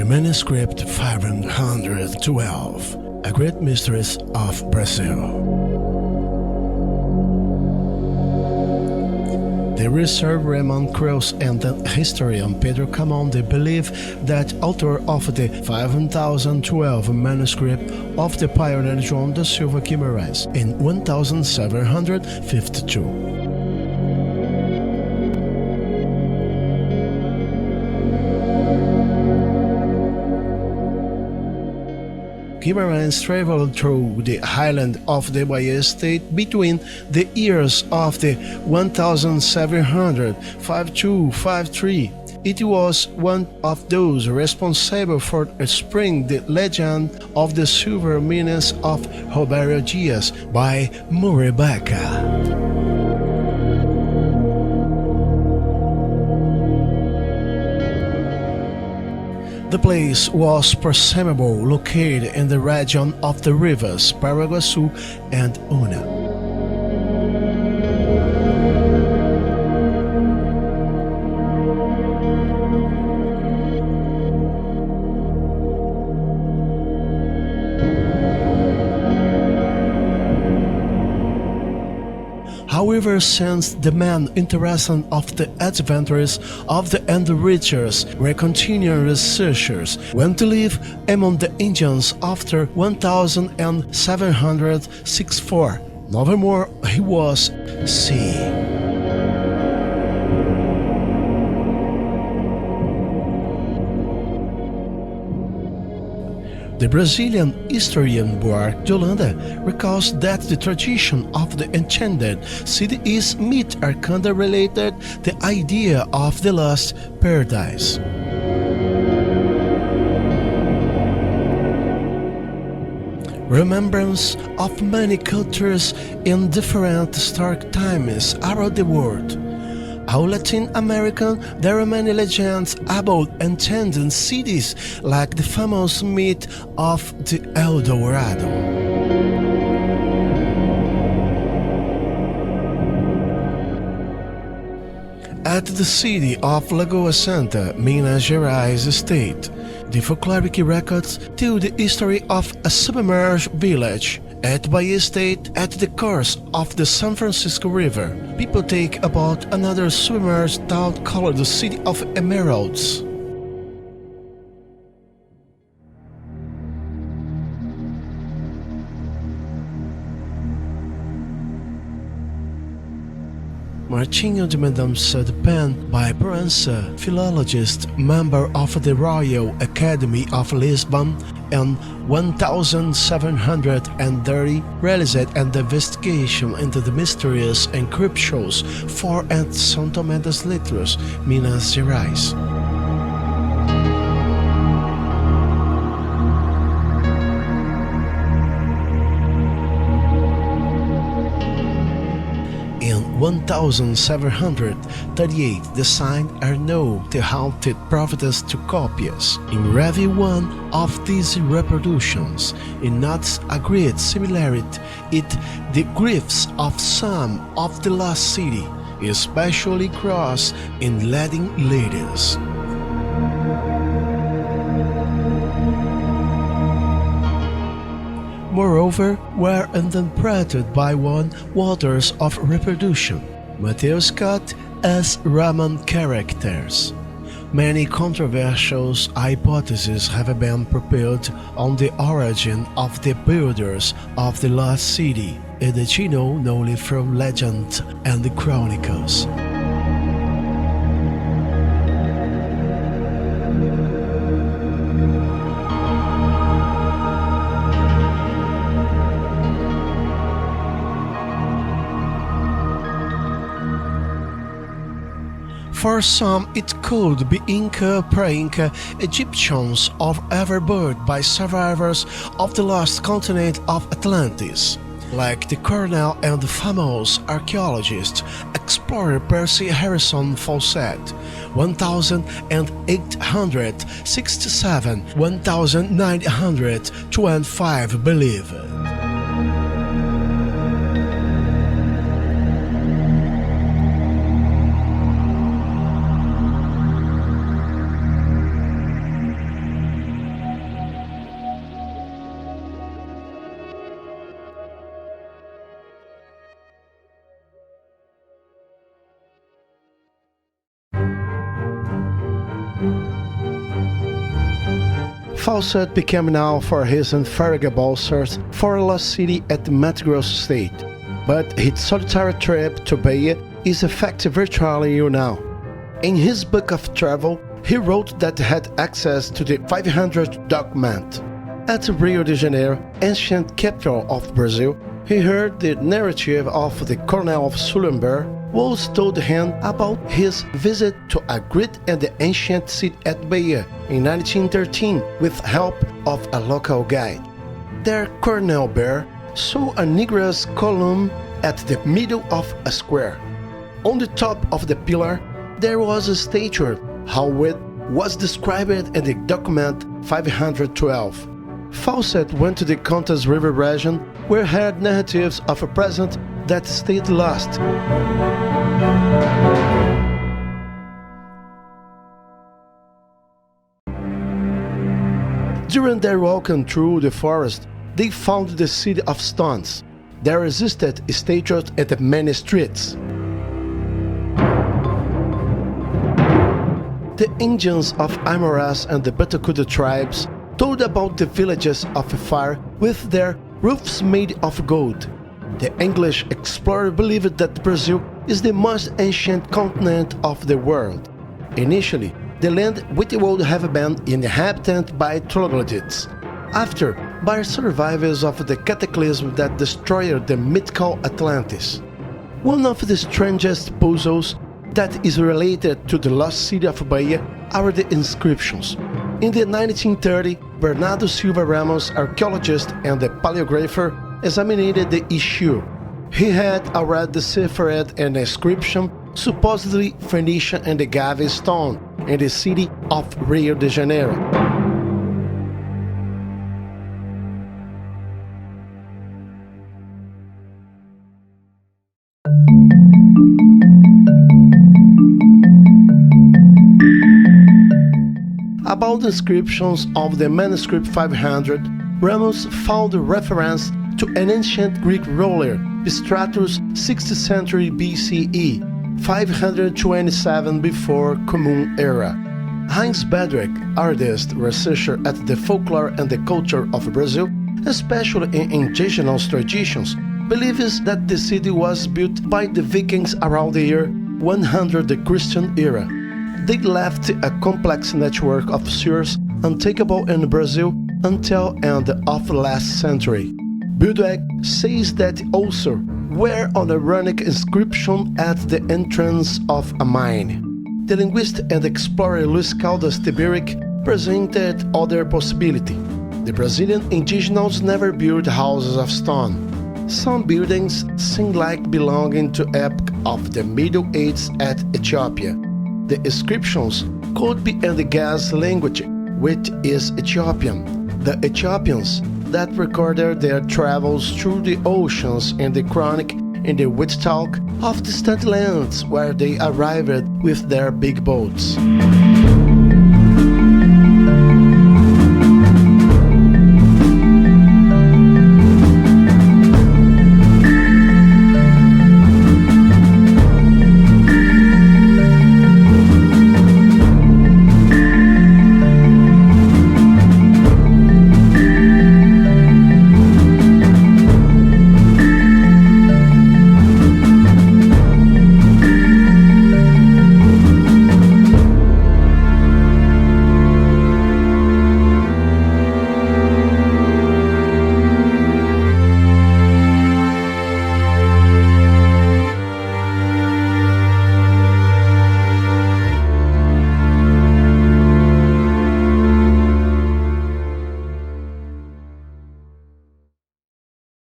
manuscript 512, A Great Mysteries of Brazil. The researcher Hermann Kruse and the historian Pedro Calmon believe that author of the 5012 manuscript of the pioneer João de Silva Guimarães in 1752. Guimaraes traveled through the highland of the Bahia state between the years of the 1752-53. It was one of those responsible for spreading the legend of the silver minas of Robério Dias by Muribeca. The place was presumably located in the region of the rivers Paraguaçu and Una. However, since the main interest of the adventures of the enrichers were continuing researchers went to live among the Indians after 1764. Nevermore he was seen. The Brazilian historian João de Silva recalls that the tradition of the enchanted city is myth and kinda related the idea of the lost paradise. Remembrance of many cultures in different historic times around the world. All Latin American, there are many legends about enchanted cities like the famous myth of the El Dorado. At the city of Lagoa Santa, Minas Gerais state, the folkloric records tell the history of a submerged village at Bahia State at the course of the San Francisco River. People take about another submerged town called the City of Emeralds. Martinho de Mendonça penned by Proença, philologist, member of the Royal Academy of Lisbon, in 1730 realized an investigation into the mysterious encryptions for at São Tomé das Letras, Minas Gerais. In 1738, the signs are known to haunted prophetess to copies. In review one of these reproductions, it notes a great similarity in the glyphs of some of the lost city, especially cross in Latin letters. Moreover, were interpreted by one authors of reproduction, Matthew Scott, as Roman characters. Many controversial hypotheses have been proposed on the origin of the builders of the lost city, and known only from legend and the chronicles. For some, it could be Inca, pre-Inca Egyptians or ever buried by survivors of the lost continent of Atlantis, like the Cornell and the famous archaeologist, explorer Percy Harrison Fawcett, 1867-1925 believed. Fawcett became known for his unforgettable search for a lost city at Mato Grosso State, but his solitary trip to Bahia is effective virtually unknown. In his book of travel, he wrote that he had access to the 500 document. At Rio de Janeiro, ancient capital of Brazil, he heard the narrative of the Coronel of Sulembert, who told him about his visit to a great and ancient city at Bahia in 1913 with help of a local guide. There, Coronel Bear saw a Negro's column at the middle of a square. On the top of the pillar, there was a statue, how it was described in the document 512. Fawcett went to the Contas River region, where he had narratives of a present that stayed lost. During their walk through the forest, they found the city of stones. There existed statues at the many streets. The Indians of Aimorés and the Batacuda tribes told about the villages of fire with their roofs made of gold. The English explorer believed that Brazil is the most ancient continent of the world. Initially, the land which would have been inhabited by troglodytes, after by survivors of the cataclysm that destroyed the mythical Atlantis. One of the strangest puzzles that is related to the lost city of Bahia are the inscriptions. In the 1930, Bernardo Silva Ramos, archaeologist and a paleographer, examined the issue. He had already deciphered an inscription, supposedly Phoenician and agave stone, in the city of Rio de Janeiro. About the inscriptions of the manuscript 500, Ramos found a reference to an ancient Greek ruler, Stratus 6th century BCE, 527 before Common Era. Heinz Bedrick, artist, researcher at the folklore and the culture of Brazil, especially in indigenous traditions, believes that the city was built by the Vikings around the year 100 the Christian era. They left a complex network of sewers unthinkable in Brazil until end of last century. Bedrick says that also were on a runic inscription at the entrance of a mine. The linguist and explorer Luis Caldas Tiberic presented other possibility. The Brazilian indigenous never built houses of stone. Some buildings seem like belonging to epoch of the Middle Ages at Ethiopia. The inscriptions could be in the Gas language, which is Ethiopian. The Ethiopians that recorded their travels through the oceans in the chronic in the witch talk of distant lands where they arrived with their big boats.